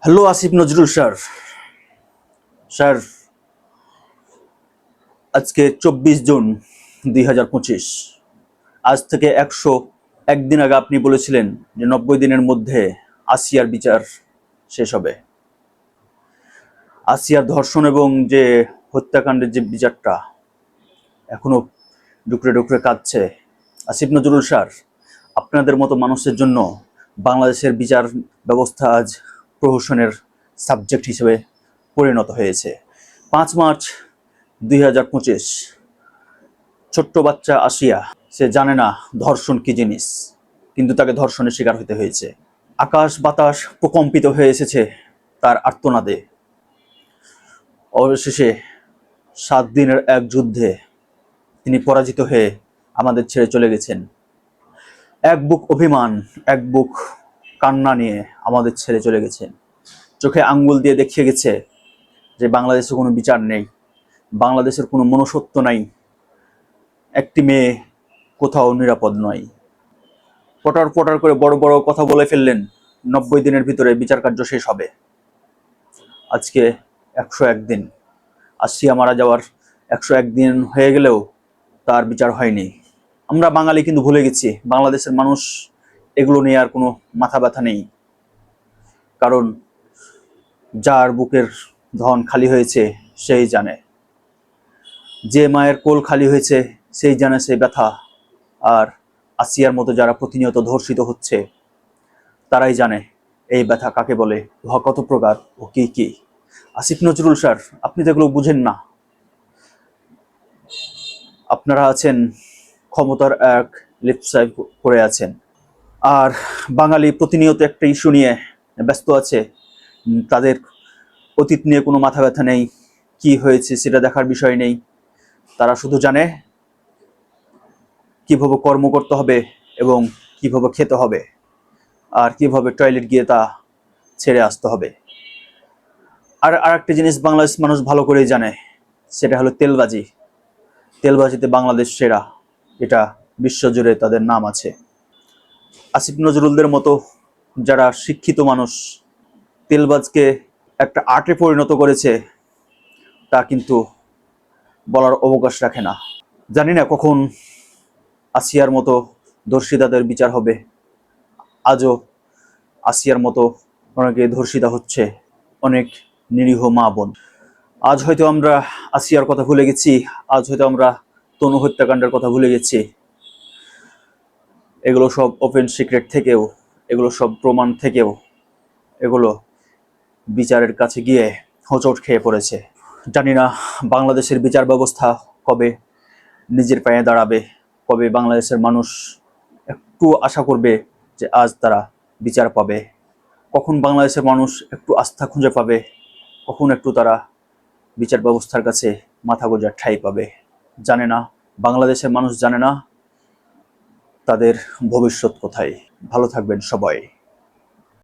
Hello Asif Nazrul sir. Sir, আজকে 24 June 2025। আজ থেকে 101 দিন আগে আপনি বলেছিলেন যে 90 দিনের মধ্যে আসিয়ার বিচার শেষ হবে। আসিয়ার ধর্ষণ এবং যে হত্যাকাণ্ডের যে বিচারটা এখনো ডুকরে ডুকরে কাঁদছে। আসিফ নজরুল স্যার, আপনাদের মতো মানুষের জন্য বাংলাদেশের বিচার ব্যবস্থা আজ প্রহসনের সাবজেক্ট হিসেবে পরিণত হয়েছে। 5 মার্চ 2025, ছোট্ট বাচ্চা আসিয়া, সে জানে না ধর্ষণ কি জিনিস, কিন্তু তাকে ধর্ষণের শিকার হতে হয়েছে। আকাশ বাতাস প্রকম্পিত হয়ে এসেছে তার আর্তনাদে। অবশেষে 7 দিনের এক যুদ্ধে তিনি পরাজিত হয়ে আমাদের ছেড়ে চলে গেছেন। এক বুক অভিমান, এক বুক কান্না নিয়ে আমাদের ছেড়ে চলে গেছেন। চোখে আঙ্গুল দিয়ে দেখিয়ে গেছে যে বাংলাদেশে কোনো বিচার নেই, বাংলাদেশের কোনো মনুষ্যত্ব নাই, একটি মেয়ে কোথাও নিরাপদ নয়। পটার পটার করে বড় বড় কথা বলে ফেললেন, 90 দিনের ভিতরে বিচার কার্য শেষ হবে। আজকে 101 দিন, আসিয়া মারা যাওয়ার 101 দিন হয়ে গেলেও তার বিচার হয়নি। আমরা বাঙালি কিন্তু ভুলে গেছি, বাংলাদেশের মানুষ এগুলো নিয়ে আর কোনো মাথা ব্যথা নেই। কারণ যার বুকের ধন খালি হয়েছে সেই জানে, যে মায়ের কোল খালি হয়েছে সেই জানে সেই ব্যথা। আর আসিয়ার মতো যারা প্রতিনিয়ত ধর্ষিত হচ্ছে তারাই জানে এই ব্যথা কাকে বলে, উহা কত প্রকার ও কি কি। আসিফ নজরুল স্যার, আপনি তো এগুলো বুঝেন না। আপনারা আছেন ক্ষমতার এক লিপসাই করে আছেন, আর বাঙালি প্রতিনিয়ত একটা ইস্যু নিয়ে ব্যস্ত আছে। তাদের অতীত নিয়ে কোনো মাথা ব্যথা নেই, কি হয়েছে সেটা দেখার বিষয় নেই। তারা শুধু জানে কিভাবে কর্ম করতে হবে এবং কিভাবে খেতে হবে আর কিভাবে টয়লেট গিয়ে তা ছেড়ে আসতে হবে। আর আরেকটা জিনিস বাংলাদেশ মানুষ ভালো করেই জানে, সেটা হলো তেলবাজি। তেলবাজিতে বাংলাদেশ সেরা, এটা বিশ্বজুড়ে তাদের নাম আছে। আসিফ নজরুলদের মতো যারা শিক্ষিত মানুষ তেলবাজকে একটা আর্টে পরিণত করেছে, তা কিন্তু বলার অবকাশ রাখে না। জানি না কখন আসিয়ার মতো ধর্ষিতাদের বিচার হবে। আজও আসিয়ার মতো অনেকে ধর্ষিতা হচ্ছে, অনেক নিরীহ মা বোন। আজ হয়তো আমরা আসিয়ার কথা ভুলে গেছি, আজ হয়তো আমরা তনু হত্যাকাণ্ডের কথা ভুলে গেছি। এগুলো সব ওপেন সিক্রেট থেকেও, এগুলো সব প্রমাণ থেকেও এগুলো বিচারের কাছে গিয়ে হোঁচট খেয়ে পড়েছে। জানি না বাংলাদেশের বিচার ব্যবস্থা কবে নিজের পায়ে দাঁড়াবে, কবে বাংলাদেশের মানুষ একটু আশা করবে যে আজ তারা বিচার পাবে, কখন বাংলাদেশের মানুষ একটু আস্থা খুঁজে পাবে, কখন একটু তারা বিচার ব্যবস্থার কাছে মাথা গোঁজার ঠাঁই পাবে। জানে না, বাংলাদেশের মানুষ জানে না তাদের ভবিষ্যৎ কোথায়। ভালো থাকবেন সবাই।